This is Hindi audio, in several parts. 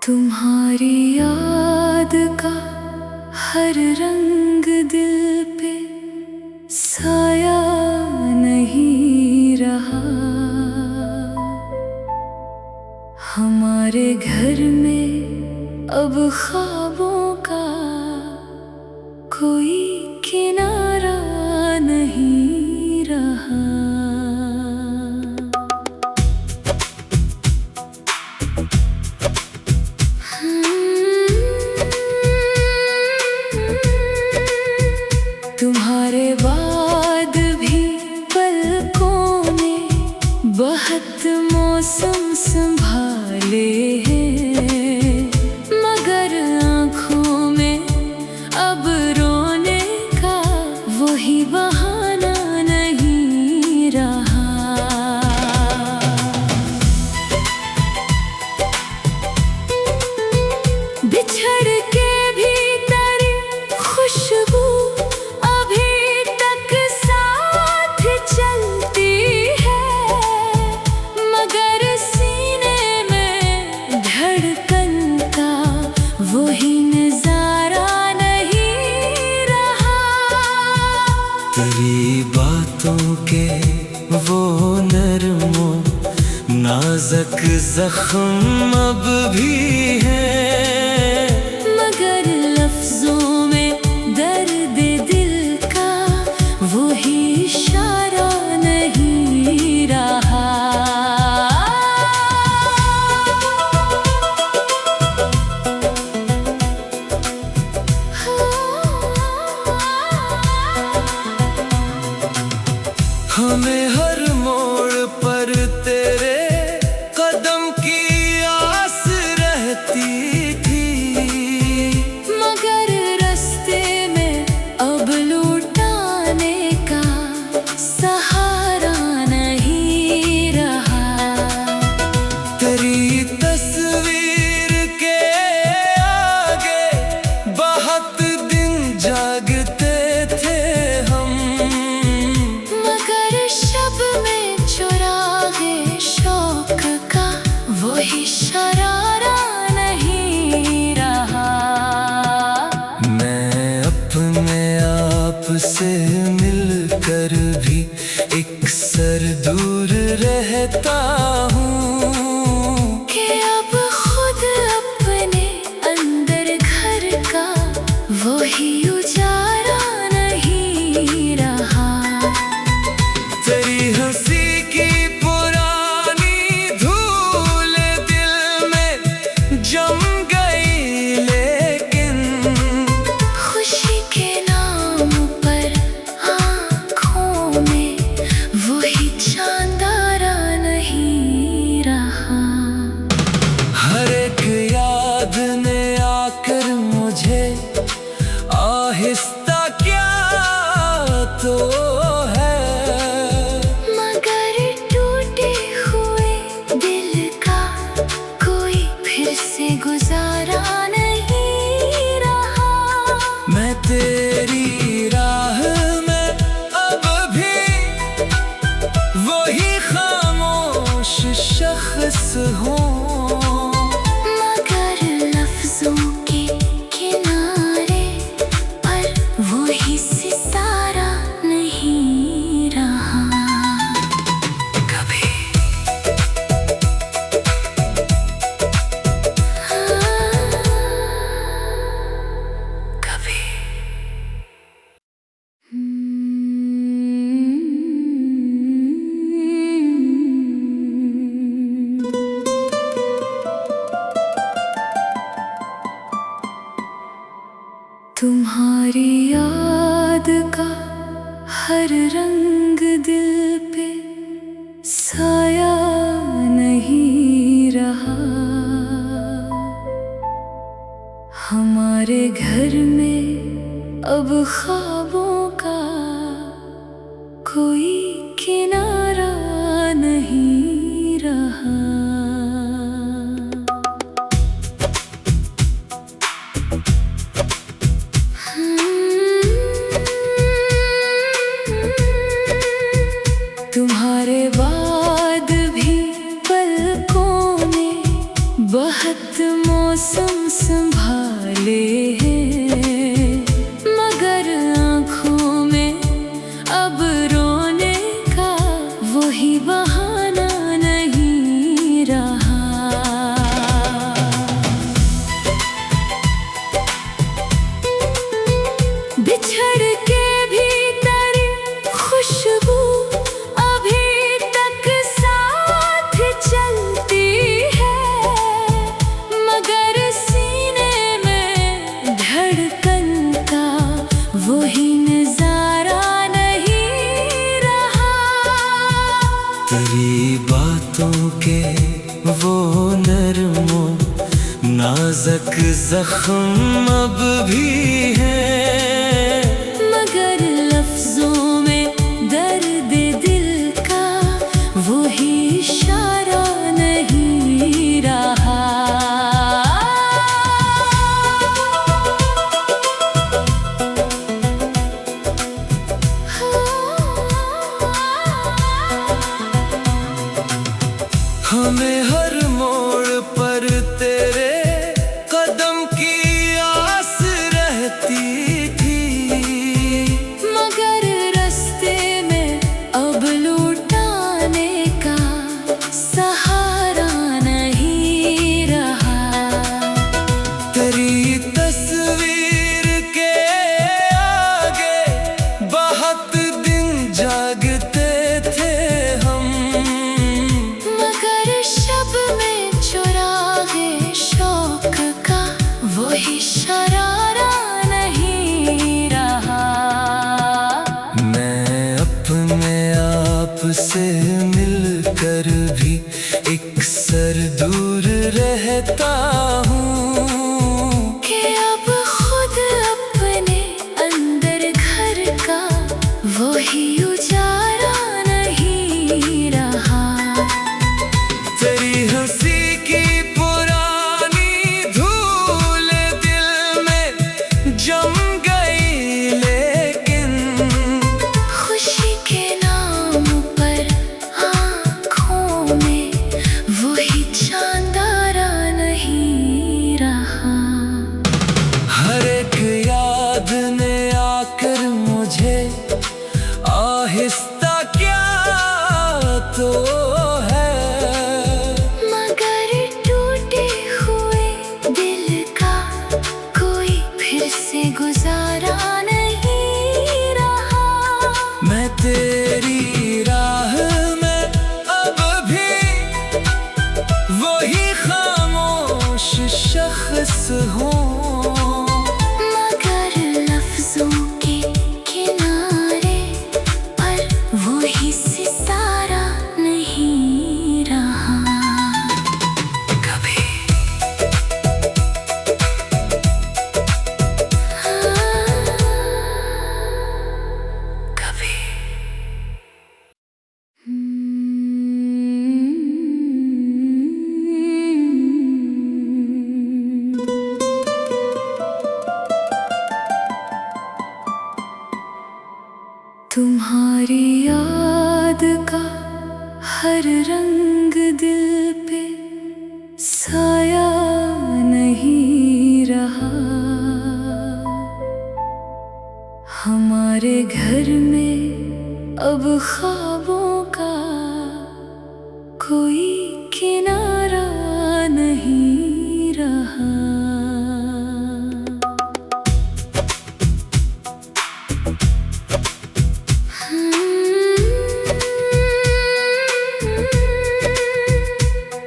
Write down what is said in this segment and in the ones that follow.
तुम्हारी याद का हर रंग दिल पे साया नहीं रहा। हमारे घर में अब ख्वाबों का कोई किनारा नहीं रहा। तुम्हारे बाद भी पलकों ने बहुत मौसम संभाले हैं, मगर आँखों में अब रोने का वही बहाना नहीं रहा। बिछड़ के भी तेरी खुशबू वही नजारा नहीं रहा। तेरी बातों के वो नरमो नाज़ुक जख्म अब भी हैं, मगर लफ्जों में दर्द दिल का वही इशारा नहीं रहा। हमें हर मोड़ पर तेरे कदम की आस रहती थी, मगर रास्ते में अब लौटाने का सहारा नहीं रहा। तेरी तस्वीर के आगे बहुत दिन जागते थे हम, शब में चुराहे शौक का वही शरारा नहीं रहा। मैं अपने आप से मिलकर भी एक सर दूर रहता हूँ कि अब खुद अपने अंदर घर का वही उजारा नहीं रहा। तेरी हंसी की पुरानी धूल दिल में जम गई, लेकिन खुशी के नाम पर आँखों में वही चांदारा नहीं रहा। हर एक याद ने आकर मुझे आहिस्ता क्या तो गुजारा नहीं रहा। मैं तेरी राह में अब भी वही खामोश शख्स हूँ, मगर लफ्जों के किनारे पर वही सितारा नहीं रहा। तुम्हारी याद का हर रंग दिल पे साया नहीं रहा। हमारे घर में अब ख्वाबों का कोई किनारा नहीं रहा। तुम्हारे बाद भी पलकों ने बहुत मौसम जख्म अब भी हैं, मगर लफ्जों में दर्द दिल का वही इशारा नहीं रहा। हमें हर मोड़ पर तेरे कदम की आस रहती थी, मगर रास्ते में अब लौटाने का सहारा नहीं रहा। तेरी तस्वीर के आगे बहुत दिन जागते थे हम, मगर शब में चुरागे शौक का वही शरारा नहीं रहा। मैं अपने आप से मिलकर भी एक सर दूर रहता हूँ, कि अब खुद अपने अंदर घर का वही उजारा नहीं रहा। तेरी हंसी की पुरानी धूल दिल में जम गई, लेकिन खुशी के नाम पर आँखों में वही चांदारा नहीं रहा। हर एक याद ने आकर मुझे आहिस्ता क्या तो है, मगर टूटे हुए दिल का कोई फिर से गुजारा नहीं रहा। मैं तेरी राह में अब भी वही खामोश शख्स हूँ, मगर लफ्जों के किनारे पर वही सितारा नहीं रहा। कभी कभी तुम्हारी याद का हर रंग दिल पे साया नहीं रहा। हमारे घर में अब ख्वाबों का कोई किनारा नहीं रहा।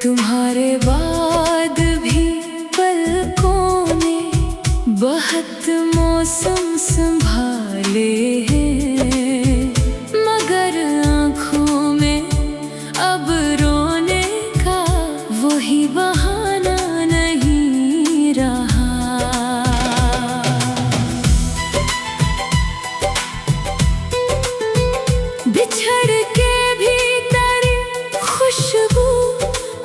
तुम्हारे बाद भी पलकों ने बहुत मौसम संभाले हैं, मगर आँखों में अब रोने का वही बहाना नहीं रहा। बिछड़ के भी तेरी खुशबू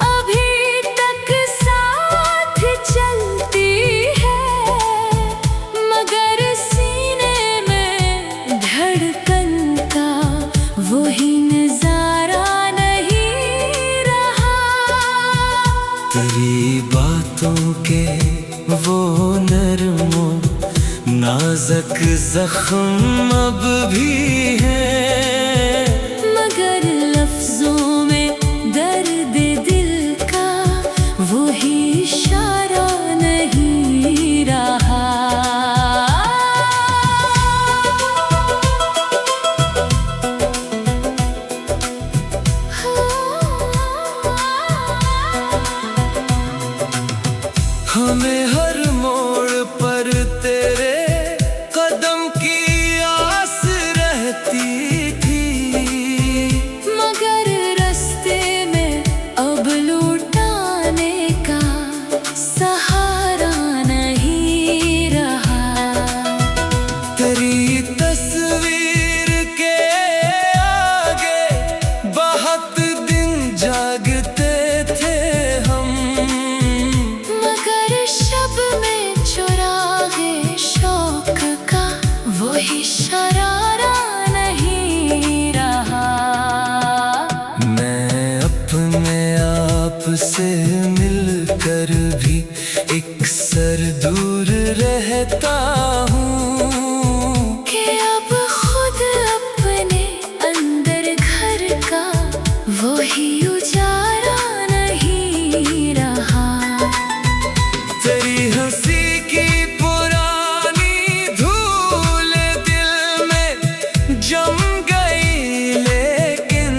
अभी तक साथ चलती है, मगर सीने में धड़कन का वही नजारा नहीं रहा। तेरी बातों के वो नरमो नाज़ुक जख्म अब भी हैं, मगर लफ्जों में दर्द दिल का वही इशारा नहीं रहा। हमें हर मोड़ पर तेरे कदम की आस रहती रहता हूँ कि अब खुद अपने अंदर घर का वही उजाला नहीं रहा। तेरी हंसी की पुरानी धूल दिल में जम गई, लेकिन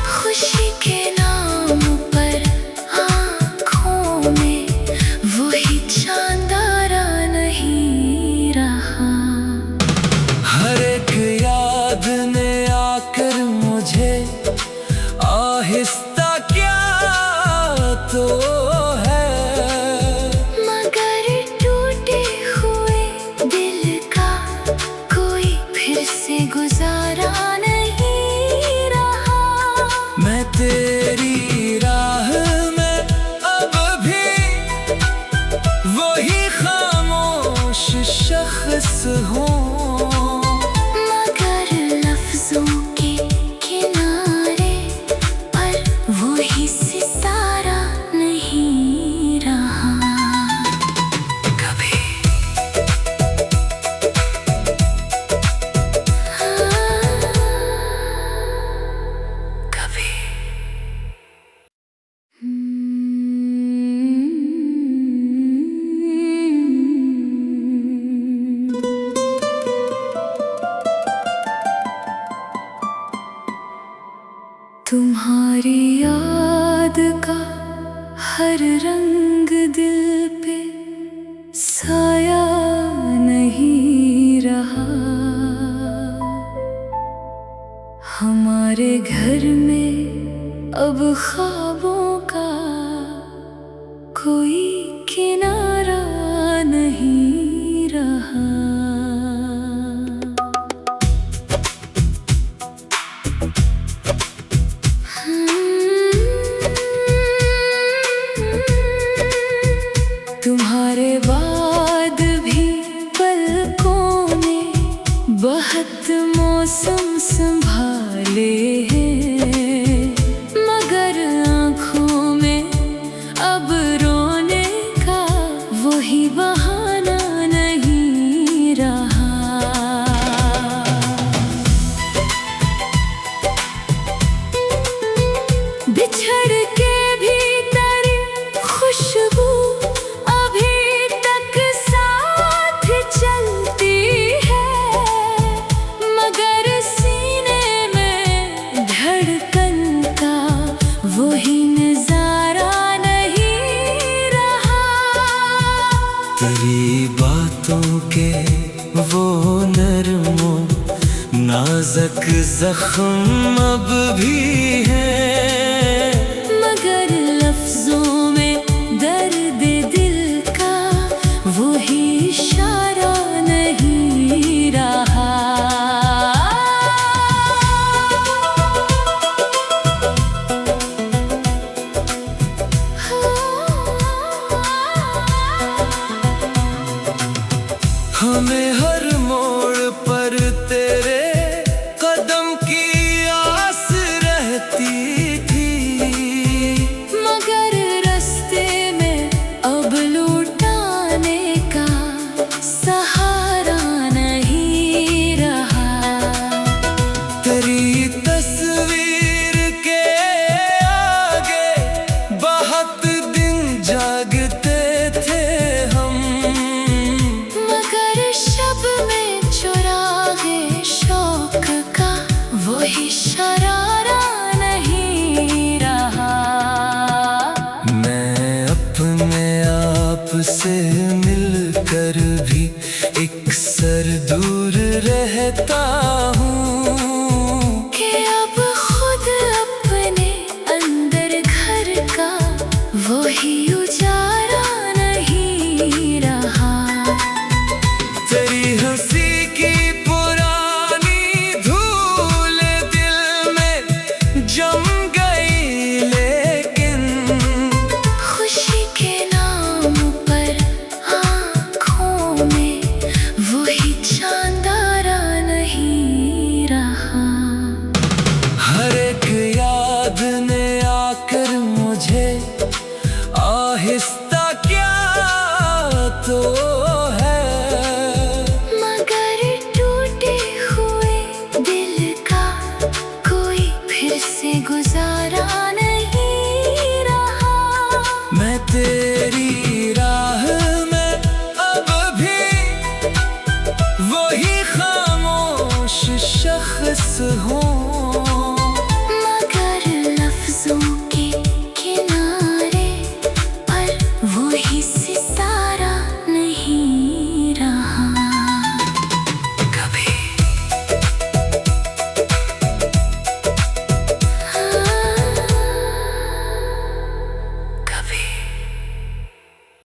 खुशी के नाम पर आँखों में वही चांदारा नहीं रहा। हर एक याद ने आकर मुझे आहिस्ता क्या तो है, मगर टूटे हुए दिल का कोई फिर से गुजारा नहीं रहा। मैं तेरी राह में अब भी वही खामोश शख्स हूँ, मगर लफ्जों के किनारे पर वही सितारा नहीं रहा। कभी कभी तुम्हारी याद का हर रंग दिल पे साया नहीं रहा। हमारे घर में अब ख्वाबों का कोई किनारा नहीं रहा। तुम्हारे बाद भी पलकों में बहुत मौसम संभाले हैं, मगर आँखों में अब रोने का वही बहाना नहीं रहा। बिछड़ के भी तेरी खुशबू अभी तक साथ चलती है, मगर सीने में धड़कन का वही नजारा नहीं रहा। तेरी बातों के वो नरमो नाज़ुक जख्म अब भी हैं, मगर लफ्जों में दर्द दिल का वही इशारा नहीं रहा। हमें हर मोड़ पर तेरे कदम की आस रहती थी, मगर रास्ते में अब लौटाने का सहारा नहीं रहा। तेरी तस्वीर के आगे बहुत दिन जागते थे हम, मगर शब में चुरागे शौक का वही शरारा नहीं रहा। मैं अपने आप से मिलकर भी